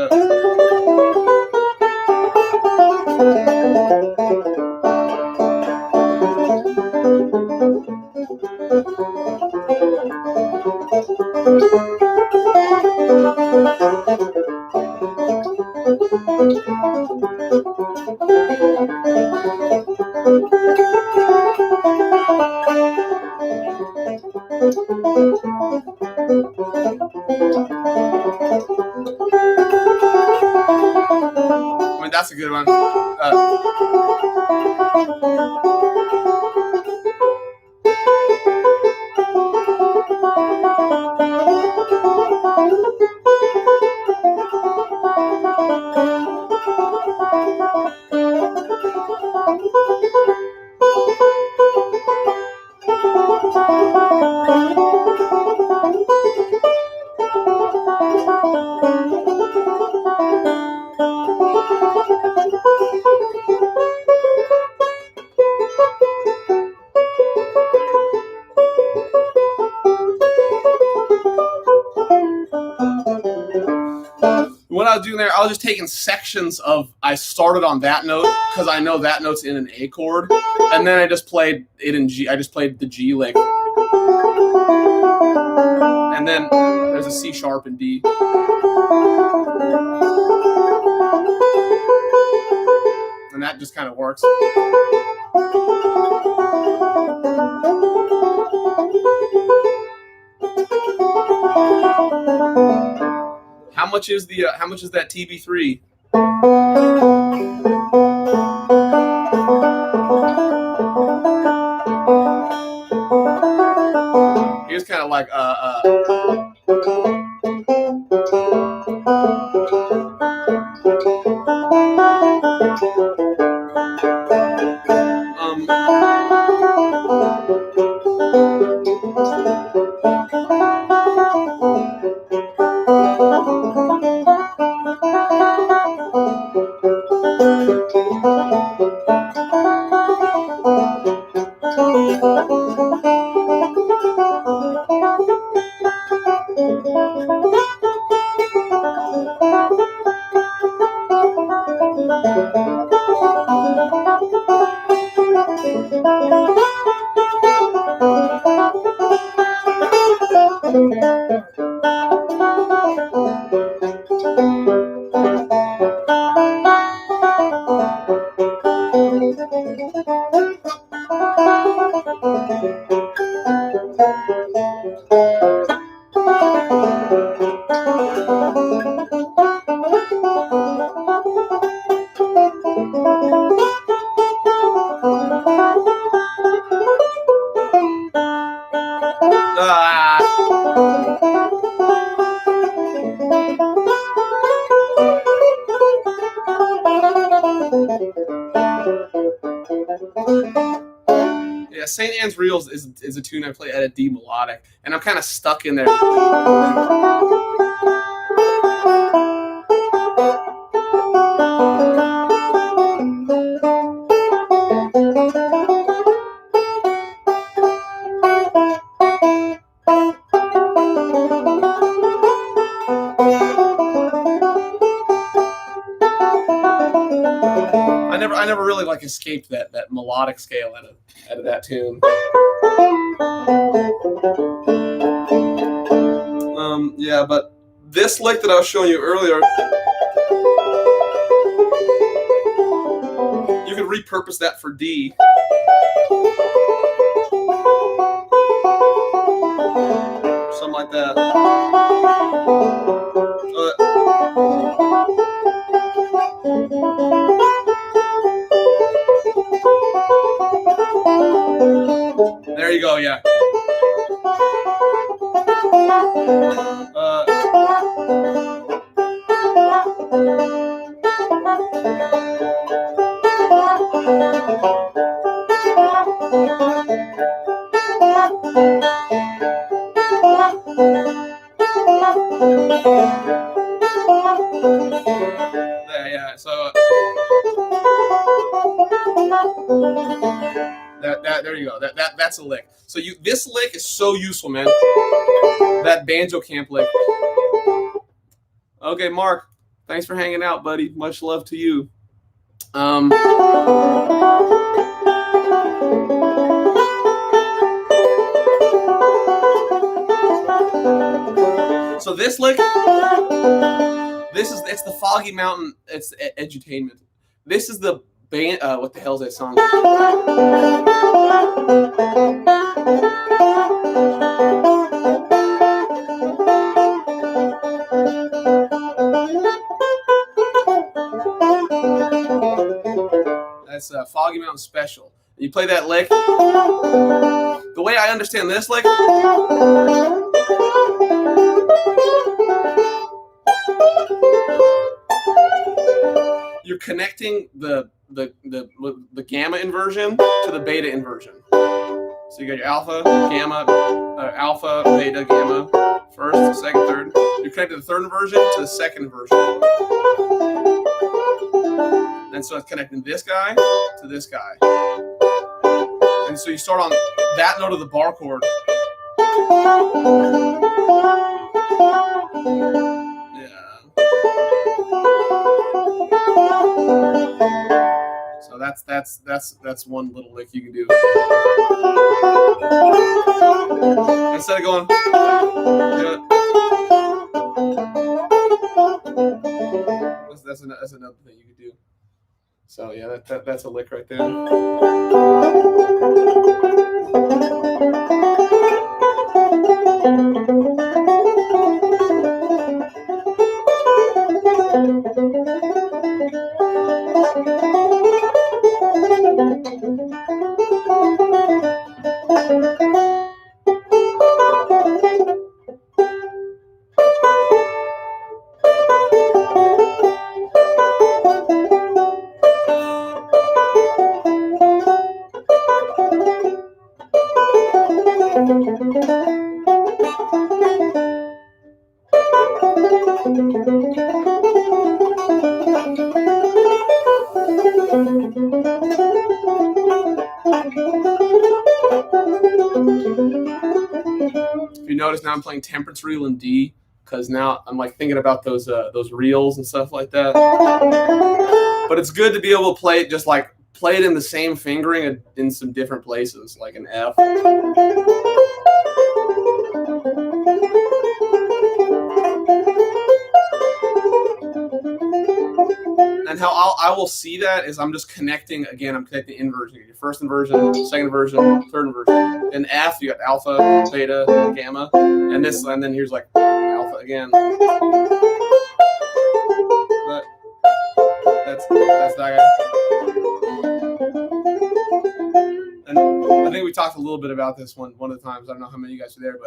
A: I mean, that's a good one. What I was doing there, I was just taking sections of, I started on that note because I know that note's in an A chord, and then I just played it in G. I just played the G lick, and then there's a C sharp and D. And that just kind of works. How much is that TB3? Here's kind of like yeah, St. Anne's Reels is a tune I play at a D melodic, and I'm kind of stuck in there. I never really like escaped that melodic scale out of that tune. Yeah, but this lick that I was showing you earlier, you could repurpose that for D. Something like that. There you go. That's a lick. So this lick is so useful, man. That banjo camp lick. Okay, Mark, thanks for hanging out, buddy. Much love to you. So this lick, it's the Foggy Mountain. It's edutainment. This is the band. What the hell is that song? That's Foggy Mountain Special. You play that lick. The way I understand this lick, you're connecting the gamma inversion to the beta inversion. So you got your alpha, gamma, alpha, beta, gamma, first, second, third. You connect the third inversion to the second inversion. And so it's connecting this guy to this guy. And so you start on that note of the bar chord. Yeah. So that's one little lick you can do. Instead of going, that's another thing you can do. So yeah, that's a lick right there. If you notice, now I'm playing temperance reel in D because now I'm like thinking about those reels and stuff like that. But it's good to be able to play it just like play it in the same fingering in some different places, like an F. And how I will see that is I'm just connecting, again, I'm connecting inversion. Your first inversion, second inversion, third inversion. In F, you got alpha, beta, gamma. And then here's like alpha again. That's that guy. And I think we talked a little bit about this one of the times. I don't know how many of you guys are there,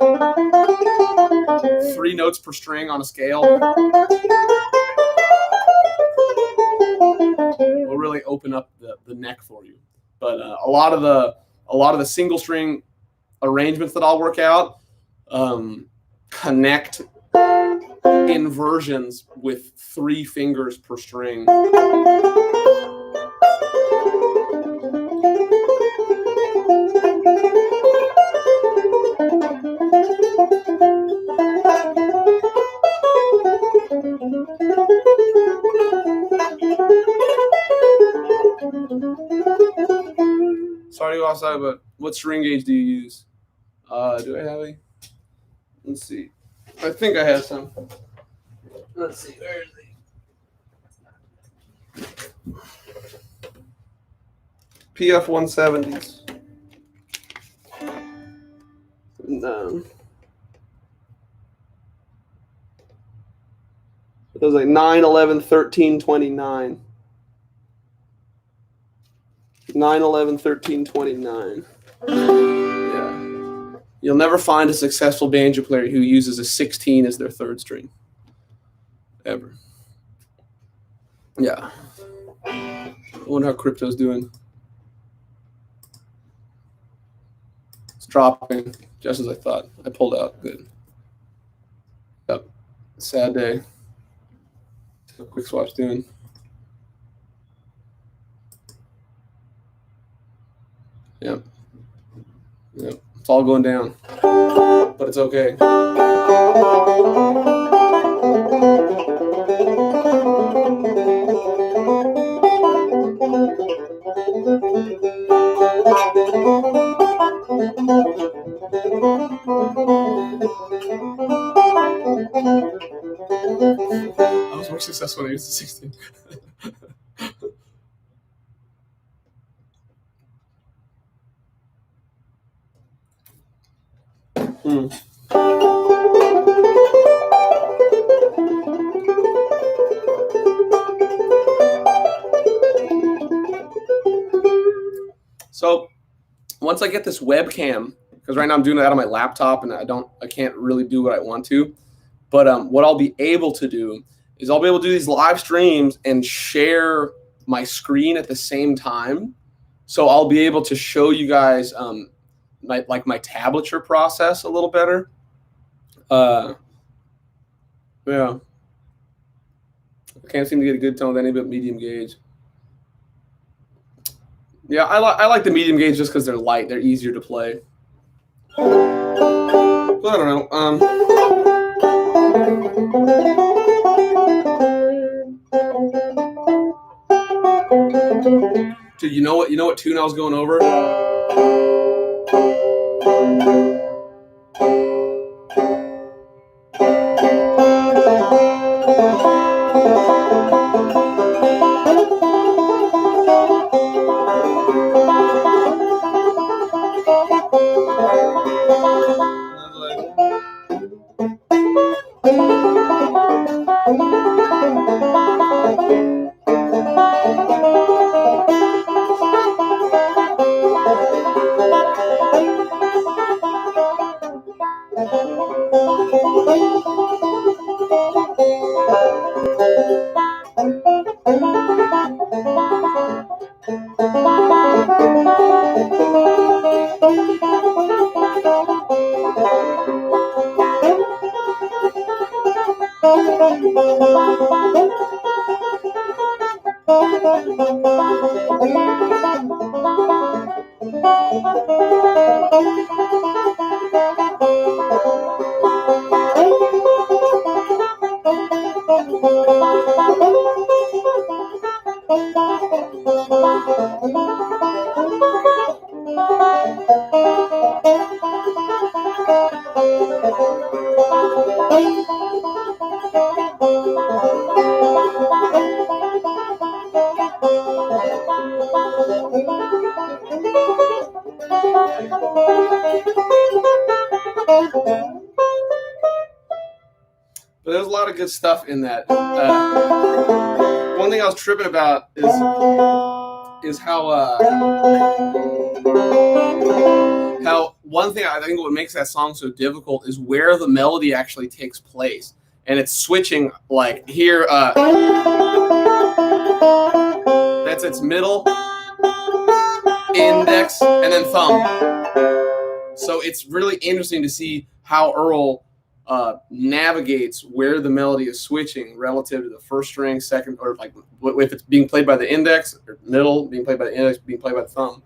A: but 3 notes per string on a scale will really open up the neck for you. But a lot of the single string arrangements that I'll work out connect inversions with 3 fingers per string. Sorry to go outside, but what string gauge do you use? Do I have any? Let's see. I think I have some. Let's see. Where is he? PF 170s. No. It was like 9, 11, 13, 29. 9, 11, 13, 29. Yeah. You'll never find a successful banjo player who uses a 16 as their third string. Ever. Yeah. I wonder how crypto's doing. It's dropping, just as I thought. I pulled out. Good. Yep. Sad day. Quick swap's doing. Yep. Yep. It's all going down, but it's okay. I was more successful when I used the 16. So once I get this webcam, because right now I'm doing it out on my laptop and I can't really do what I want to, but what I'll be able to do is I'll be able to do these live streams and share my screen at the same time. So I'll be able to show you guys my tablature process a little better. Yeah. I can't seem to get a good tone with any but medium gauge. Yeah, I like the medium gauge just because they're light. They're easier to play. But I don't know. Dude, you know what tune I was going over? But there's a lot of good stuff in that. One thing I was tripping about is how one thing I think what makes that song so difficult is where the melody actually takes place, and it's switching like here. That's its middle, index, and then thumb. So it's really interesting to see how Earl navigates where the melody is switching relative to the first string, second, or like if it's being played by the index, or middle being played by the index, being played by the thumb.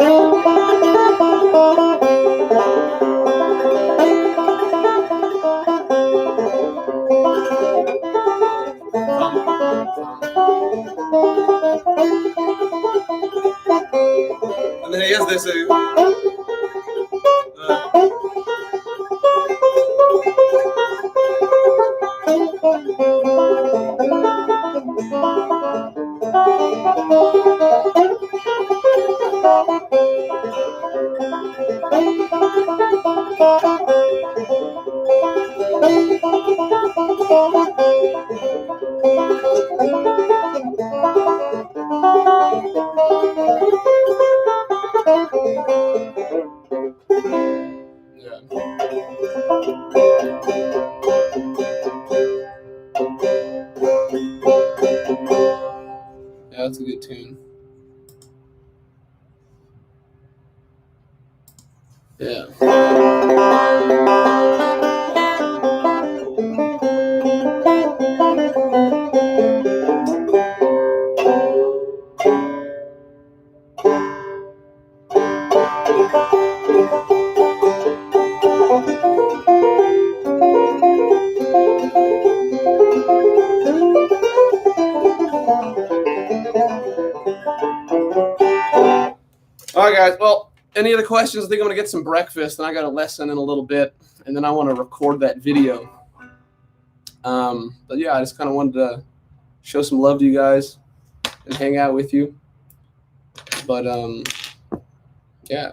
A: And then he has this. Yeah, that's a good tune. Yeah. All right, guys. Well, any other questions? I think I'm gonna get some breakfast, and I got a lesson in a little bit, and then I want to record that video. But yeah, I just kind of wanted to show some love to you guys and hang out with you. But yeah.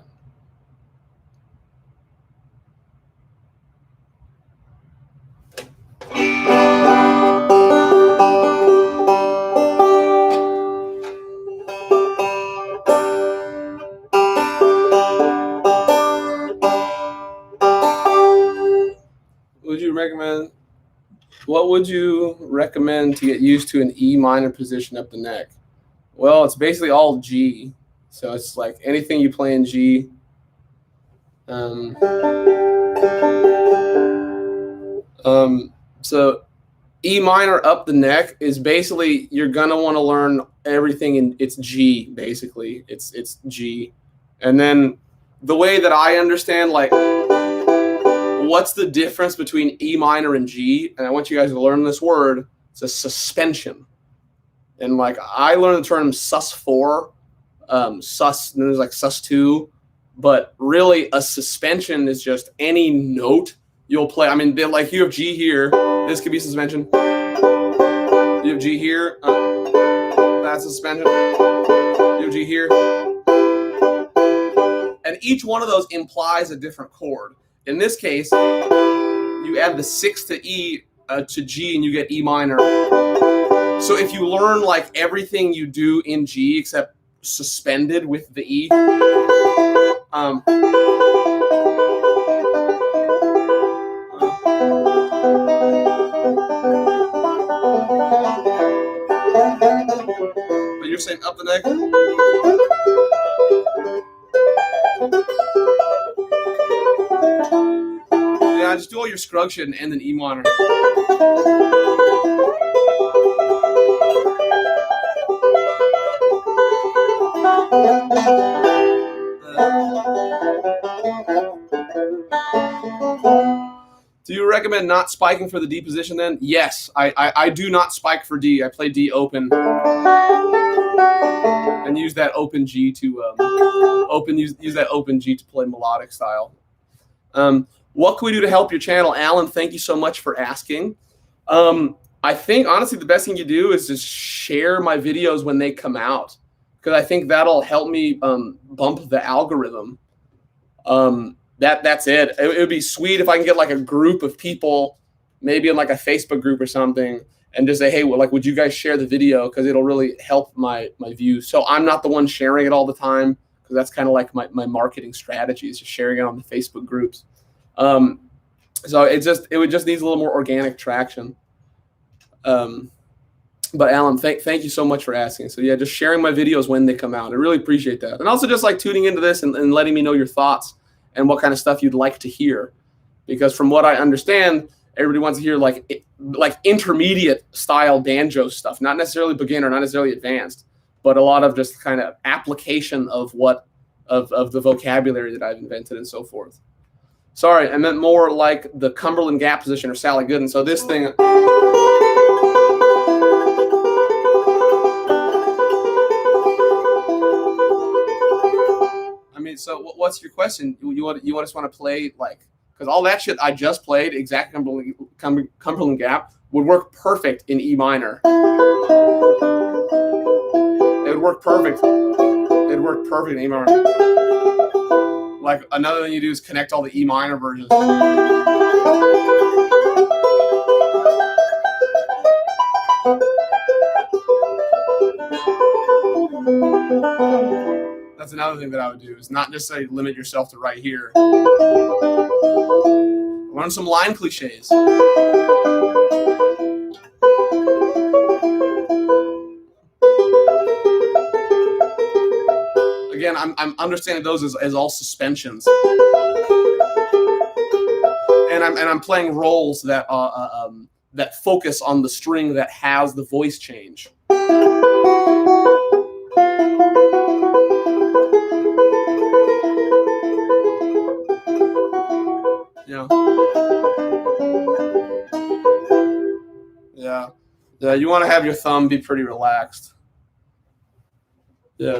A: What would you recommend to get used to an E minor position up the neck? Well, it's basically all G. So it's like anything you play in G. So E minor up the neck is basically, you're gonna want to learn everything in it's G, basically. It's G. And then the way that I understand, like, what's the difference between E minor and G? And I want you guys to learn this word. It's a suspension. And like, I learned the term sus4, sus, and there's like sus2, but really a suspension is just any note you'll play. I mean, like, you have G here, this could be suspension. You have G here, that's a suspension. You have G here. And each one of those implies a different chord. In this case, you add the 6 to E to G and you get E minor. So if you learn like everything you do in G except suspended with the E, but you're saying up the neck? Yeah, just do all your scrug shit and end in E minor. Do you recommend not spiking for the D position then? Yes, I do not spike for D. I play D open and use that open G to use that open G to play melodic style. What can we do to help your channel? Alan, thank you so much for asking. I think honestly the best thing you do is just share my videos when they come out, because I think that'll help me bump the algorithm. That's it. It would be sweet if I can get like a group of people, maybe in like a Facebook group or something, and just say, hey, well, like, would you guys share the video? Because it'll really help my views. So I'm not the one sharing it all the time, because that's kind of like my marketing strategy, is just sharing it on the Facebook groups. So it would just need a little more organic traction. But Alan, thank you so much for asking. So yeah, just sharing my videos when they come out. I really appreciate that. And also just like tuning into this and letting me know your thoughts and what kind of stuff you'd like to hear. Because from what I understand, everybody wants to hear like intermediate style banjo stuff, not necessarily beginner, not necessarily advanced, but a lot of just kind of application of of the vocabulary that I've invented and so forth. Sorry, I meant more like the Cumberland Gap position or Sally Gooden. So this thing. I mean, so what's your question? You just want to play like, because all that shit I just played, exact Cumberland Gap, would work perfect in E minor. It would work perfect. It would work perfect in E minor. Like, another thing you do is connect all the E minor versions. That's another thing that I would do, is not necessarily limit yourself to right here. Learn some line cliches. Again, I'm understanding those as all suspensions, and I'm playing roles that that focus on the string that has the voice change. Yeah. You want to have your thumb be pretty relaxed. Yeah.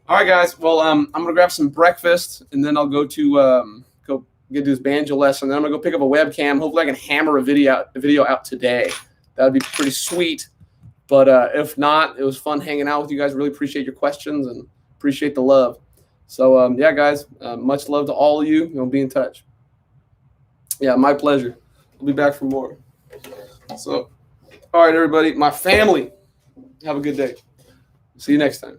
A: All right, guys. Well, I'm gonna grab some breakfast, and then I'll go to go get this banjo lesson. Then I'm gonna go pick up a webcam. Hopefully, I can hammer a video out today. That would be pretty sweet. But if not, it was fun hanging out with you guys. Really appreciate your questions and appreciate the love. So yeah, guys, much love to all of you. Be in touch. Yeah, my pleasure. I'll be back for more. So, all right, everybody, my family, have a good day. See you next time.